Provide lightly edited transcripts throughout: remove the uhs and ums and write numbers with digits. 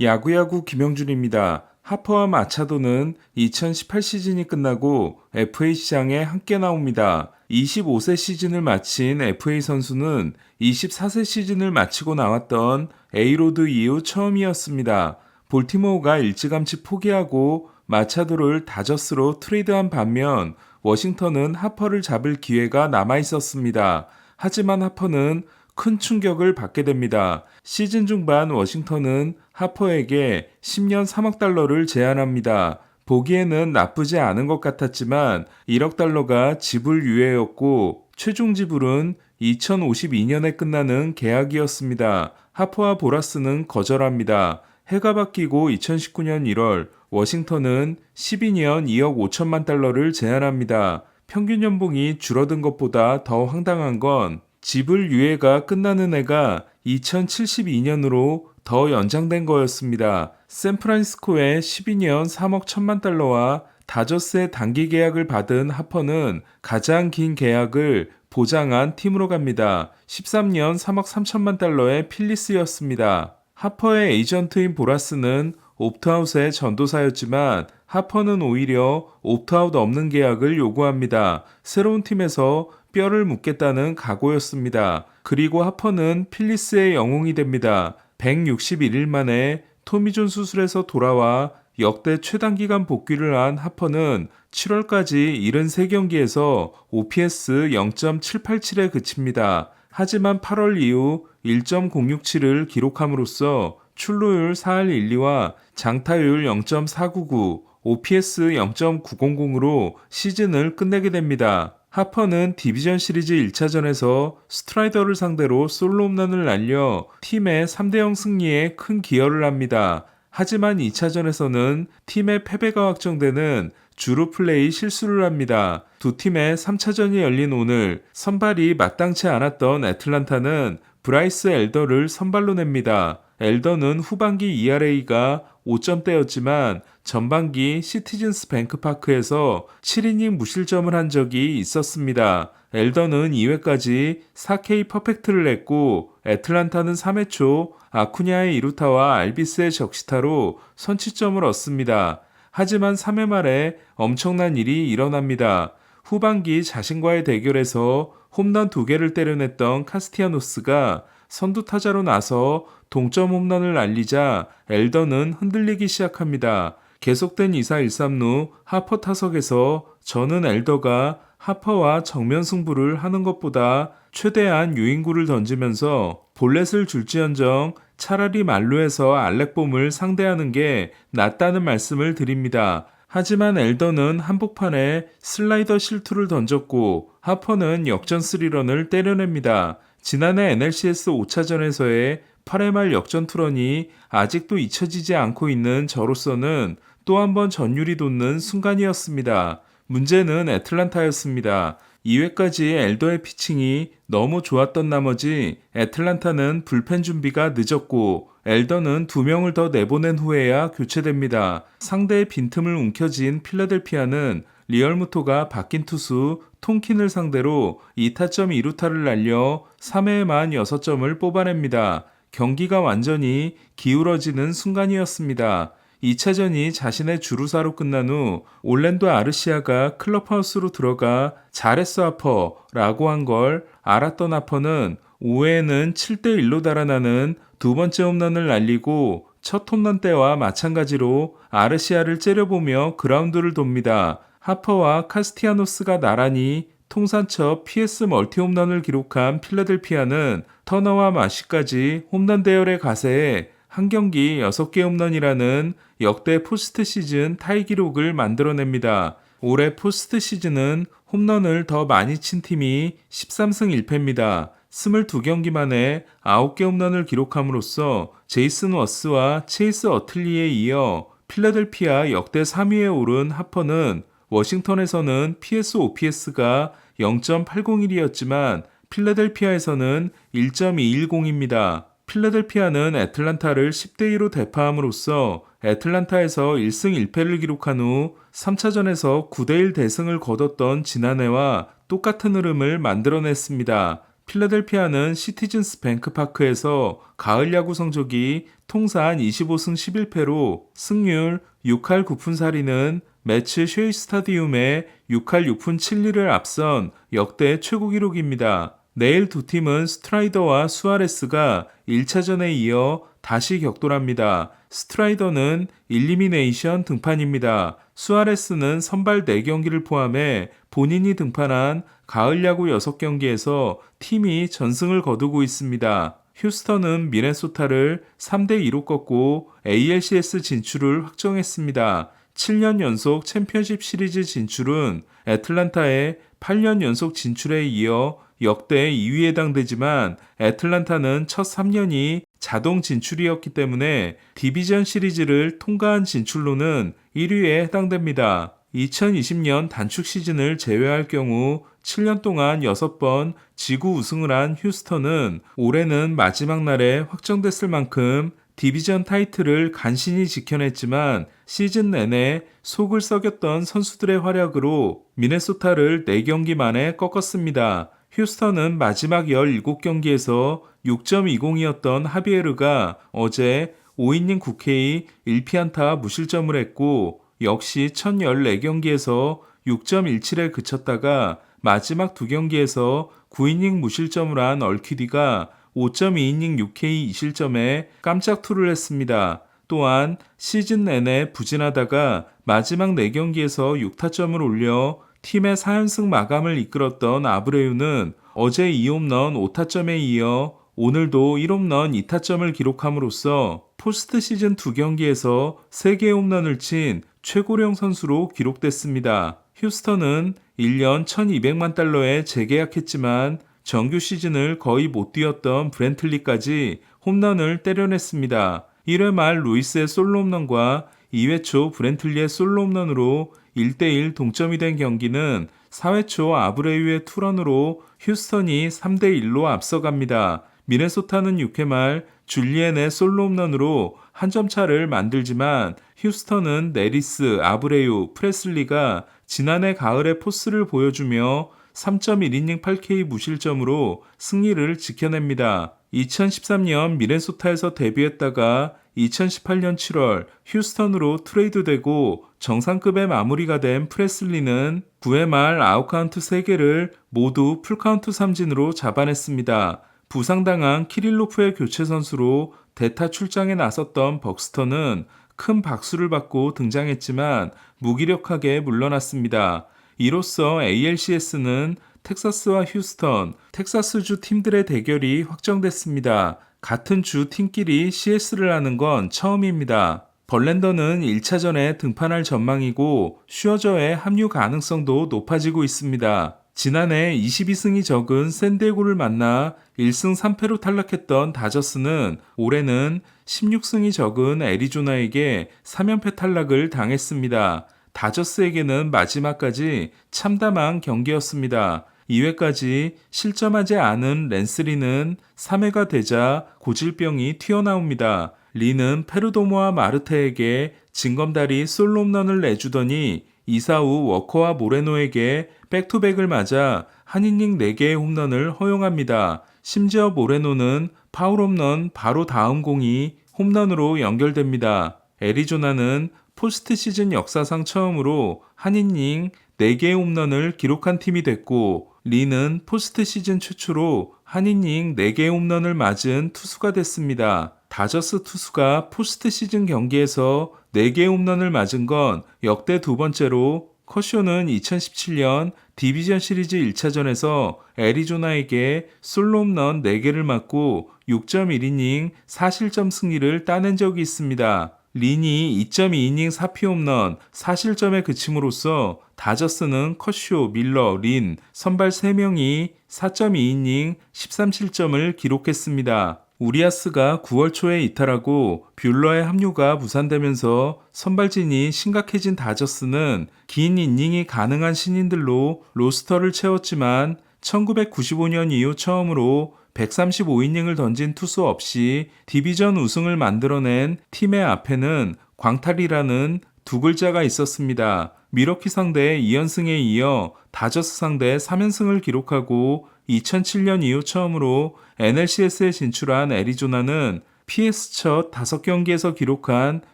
야구야구 김영준입니다. 하퍼와 마차도는 2018 시즌이 끝나고 FA 시장에 함께 나옵니다. 25세 시즌을 마친 FA 선수는 24세 시즌을 마치고 나왔던 A로드 이후 처음이었습니다. 볼티모어가 일찌감치 포기하고 마차도를 다저스로 트레이드한 반면 워싱턴은 하퍼를 잡을 기회가 남아 있었습니다. 하지만 하퍼는 큰 충격을 받게 됩니다. 시즌 중반 워싱턴은 하퍼에게 10년 3억 달러를 제안합니다. 보기에는 나쁘지 않은 것 같았지만 1억 달러가 지불 유예였고 최종 지불은 2052년에 끝나는 계약이었습니다. 하퍼와 보라스는 거절합니다. 해가 바뀌고 2019년 1월 워싱턴은 12년 2억 5천만 달러를 제안합니다. 평균 연봉이 줄어든 것보다 더 황당한 건 지불 유예가 끝나는 해가 2072년으로 더 연장된 거였습니다. 샌프란시스코의 12년 3억 1천만 달러와 다저스의 단기 계약을 받은 하퍼는 가장 긴 계약을 보장한 팀으로 갑니다. 13년 3억 3천만 달러의 필리스였습니다. 하퍼의 에이전트인 보라스는 옵트아웃의 전도사였지만 하퍼는 오히려 옵트아웃 없는 계약을 요구합니다. 새로운 팀에서 뼈를 묻겠다는 각오였습니다. 그리고 하퍼는 필리스의 영웅이 됩니다. 161일 만에 토미존 수술에서 돌아와 역대 최단기간 복귀를 한 하퍼는 7월까지 73경기에서 OPS 0.787에 그칩니다. 하지만 8월 이후 1.067을 기록함으로써 출루율 4할 1리와 장타율 0.499, OPS 0.900으로 시즌을 끝내게 됩니다. 하퍼는 디비전 시리즈 1차전에서 스트라이더를 상대로 솔로 홈런을 날려 팀의 3대0 승리에 큰 기여를 합니다. 하지만 2차전에서는 팀의 패배가 확정되는 주루 플레이 실수를 합니다. 두 팀의 3차전이 열린 오늘 선발이 마땅치 않았던 애틀란타는 브라이스 엘더를 선발로 냅니다. 엘더는 후반기 ERA가 5점대였지만 전반기 시티즌스 뱅크파크에서 7이닝 무실점을 한 적이 있었습니다. 엘더는 2회까지 4K 퍼펙트를 냈고 애틀란타는 3회 초 아쿠냐의 2루타와 알비스의 적시타로 선취점을 얻습니다. 하지만 3회 말에 엄청난 일이 일어납니다. 후반기 자신과의 대결에서 홈런 2개를 때려냈던 카스티아노스가 선두 타자로 나서 동점 홈런을 날리자 엘더는 흔들리기 시작합니다. 계속된 2사 1삼루 하퍼 타석에서 저는 엘더가 하퍼와 정면 승부를 하는 것보다 최대한 유인구를 던지면서 볼넷을 줄지언정 차라리 만루에서 알렉봄을 상대하는 게 낫다는 말씀을 드립니다. 하지만 엘더는 한복판에 슬라이더 실투를 던졌고 하퍼는 역전 3런을 때려냅니다. 지난해 NLCS 5차전에서의 8회 말 역전 투런이 아직도 잊혀지지 않고 있는 저로서는 또 한 번 전율이 돋는 순간이었습니다. 문제는 애틀란타였습니다. 2회까지 엘더의 피칭이 너무 좋았던 나머지 애틀란타는 불펜 준비가 늦었고 엘더는 2명을 더 내보낸 후에야 교체됩니다. 상대의 빈틈을 움켜쥔 필라델피아는 리얼무토가 바뀐 투수 톰킨을 상대로 2타점 2루타를 날려 3회에만 6점을 뽑아냅니다. 경기가 완전히 기울어지는 순간이었습니다. 2차전이 자신의 주루사로 끝난 후 올랜도 아르시아가 클럽하우스로 들어가 잘했어 하퍼 라고 한 걸 알았던 하퍼는 5회에는 7대1로 달아나는 두 번째 홈런을 날리고 첫 홈런 때와 마찬가지로 아르시아를 째려보며 그라운드를 돕니다. 하퍼와 카스티아노스가 나란히 통산 첫 PS 멀티 홈런을 기록한 필라델피아는 터너와 마시까지 홈런 대열의 가세에 한 경기 6개 홈런이라는 역대 포스트 시즌 타이 기록을 만들어냅니다. 올해 포스트 시즌은 홈런을 더 많이 친 팀이 13승 1패입니다. 22경기 만에 9개 홈런을 기록함으로써 제이슨 워스와 체이스 어틀리에 이어 필라델피아 역대 3위에 오른 하퍼는 워싱턴에서는 PS OPS가 0.801이었지만 필라델피아에서는 1.210입니다. 필라델피아는 애틀란타를 10대2로 대파함으로써 애틀란타에서 1승 1패를 기록한 후 3차전에서 9대1 대승을 거뒀던 지난해와 똑같은 흐름을 만들어냈습니다. 필라델피아는 시티즌스 뱅크파크에서 가을 야구 성적이 통산 25승 11패로 승률 6할 9푼 4리는 매츠 쉐이 스타디움의 6할 6푼 7리를 앞선 역대 최고 기록입니다. 내일 두 팀은 스트라이더와 수아레스가 1차전에 이어 다시 격돌합니다. 스트라이더는 일리미네이션 등판입니다. 수아레스는 선발 4경기를 포함해 본인이 등판한 가을 야구 6경기에서 팀이 전승을 거두고 있습니다. 휴스턴은 미네소타를 3대2로 꺾고 ALCS 진출을 확정했습니다. 7년 연속 챔피언십 시리즈 진출은 애틀란타의 8년 연속 진출에 이어 역대 2위에 해당되지만 애틀란타는 첫 3년이 자동 진출이었기 때문에 디비전 시리즈를 통과한 진출로는 1위에 해당됩니다. 2020년 단축 시즌을 제외할 경우 7년 동안 6번 지구 우승을 한 휴스턴은 올해는 마지막 날에 확정됐을 만큼 디비전 타이틀을 간신히 지켜냈지만 시즌 내내 속을 썩였던 선수들의 활약으로 미네소타를 4경기 만에 꺾었습니다. 휴스턴은 마지막 17경기에서 6.20이었던 하비에르가 어제 5이닝 9K 1피안타 무실점을 했고 역시 첫 14경기에서 6.17에 그쳤다가 마지막 2경기에서 9이닝 무실점을 한 얼퀴디가 5.2이닝 6K 2실점에 깜짝 투를 했습니다. 또한 시즌 내내 부진하다가 마지막 4경기에서 6타점을 올려 팀의 4연승 마감을 이끌었던 아브레유는 어제 2홈런 5타점에 이어 오늘도 1홈런 2타점을 기록함으로써 포스트 시즌 2경기에서 3개의 홈런을 친 최고령 선수로 기록됐습니다. 휴스턴은 1년 1200만 달러에 재계약했지만 정규 시즌을 거의 못 뛰었던 브랜틀리까지 홈런을 때려냈습니다. 1회 말 루이스의 솔로 홈런과 2회 초 브랜틀리의 솔로 홈런으로 1대1 동점이 된 경기는 4회 초 아브레유의 투런으로 휴스턴이 3대1로 앞서갑니다. 미네소타는 6회 말 줄리엔의 솔로 홈런으로 한 점 차를 만들지만 휴스턴은 내리스, 아브레유, 프레슬리가 지난해 가을의 포스를 보여주며 3.1이닝 8K 무실점으로 승리를 지켜냅니다. 2013년 미네소타에서 데뷔했다가 2018년 7월 휴스턴으로 트레이드되고 정상급의 마무리가 된 프레슬리는 9회 말 아웃카운트 3개를 모두 풀카운트 삼진으로 잡아냈습니다. 부상당한 키릴로프의 교체 선수로 대타 출장에 나섰던 벅스턴은 큰 박수를 받고 등장했지만 무기력하게 물러났습니다. 이로써 ALCS는 텍사스와 휴스턴, 텍사스주 팀들의 대결이 확정됐습니다. 같은 주 팀끼리 CS를 하는 건 처음입니다. 벌랜더는 1차전에 등판할 전망이고 슈어저의 합류 가능성도 높아지고 있습니다. 지난해 22승이 적은 샌디에고를 만나 1승 3패로 탈락했던 다저스는 올해는 16승이 적은 애리조나에게 3연패 탈락을 당했습니다. 다저스에게는 마지막까지 참담한 경기였습니다. 2회까지 실점하지 않은 랜스리는 3회가 되자 고질병이 튀어나옵니다. 리는 페르도모와 마르테에게 징검다리 솔로 홈런을 내주더니 2사 후 워커와 모레노에게 백투백을 맞아 한 이닝 4개의 홈런을 허용합니다. 심지어 모레노는 파울 홈런 바로 다음 공이 홈런으로 연결됩니다. 애리조나는 포스트 시즌 역사상 처음으로 한 이닝 4개의 홈런을 기록한 팀이 됐고 리는 포스트 시즌 최초로 한 이닝 4개의 홈런을 맞은 투수가 됐습니다. 다저스 투수가 포스트 시즌 경기에서 4개의 홈런을 맞은 건 역대 두 번째로 커쇼는 2017년 디비전 시리즈 1차전에서 애리조나에게 솔로 홈런 4개를 맞고 6.1이닝 4실점 승리를 따낸 적이 있습니다. 린이 2.2이닝 4피 홈런 4실점에 그침으로써 다저스는 커쇼, 밀러, 린, 선발 3명이 4.2이닝 13실점을 기록했습니다. 우리아스가 9월 초에 이탈하고 뷰러의 합류가 무산되면서 선발진이 심각해진 다저스는 긴 이닝이 가능한 신인들로 로스터를 채웠지만 1995년 이후 처음으로 135이닝을 던진 투수 없이 디비전 우승을 만들어낸 팀의 앞에는 광탈이라는 두 글자가 있었습니다. 미러키 상대 2연승에 이어 다저스 상대 3연승을 기록하고 2007년 이후 처음으로 NLCS에 진출한 애리조나는 PS 첫 5경기에서 기록한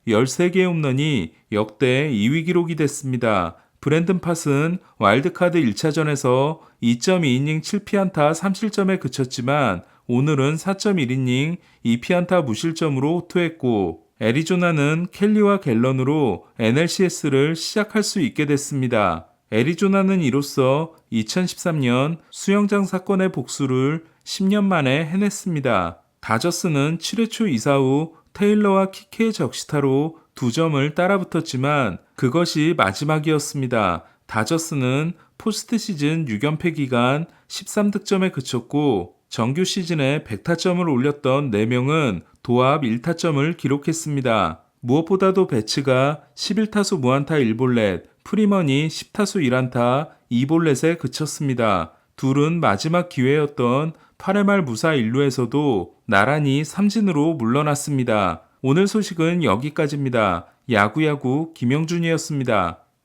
13개의 홈런이 역대 2위 기록이 됐습니다. 브랜든 팟은 와일드카드 1차전에서 2.2이닝 7피안타 3실점에 그쳤지만 오늘은 4.1이닝 2피안타 무실점으로 호투했고 애리조나는 켈리와 갤런으로 NLCS를 시작할 수 있게 됐습니다. 애리조나는 이로써 2013년 수영장 사건의 복수를 10년 만에 해냈습니다. 다저스는 7회 초 이사 후 테일러와 키케의 적시타로 2점을 따라붙었지만 그것이 마지막이었습니다. 다저스는 포스트 시즌 6연패 기간 13득점에 그쳤고 정규 시즌에 100타점을 올렸던 4명은 도합 1타점을 기록했습니다. 무엇보다도 배츠가 11타수 무안타 1볼넷, 프리먼이 10타수 1안타 2볼넷에 그쳤습니다. 둘은 마지막 기회였던 8회 말 무사 1루에서도 나란히 삼진으로 물러났습니다. 오늘 소식은 여기까지입니다. 야구야구 김영준이었습니다.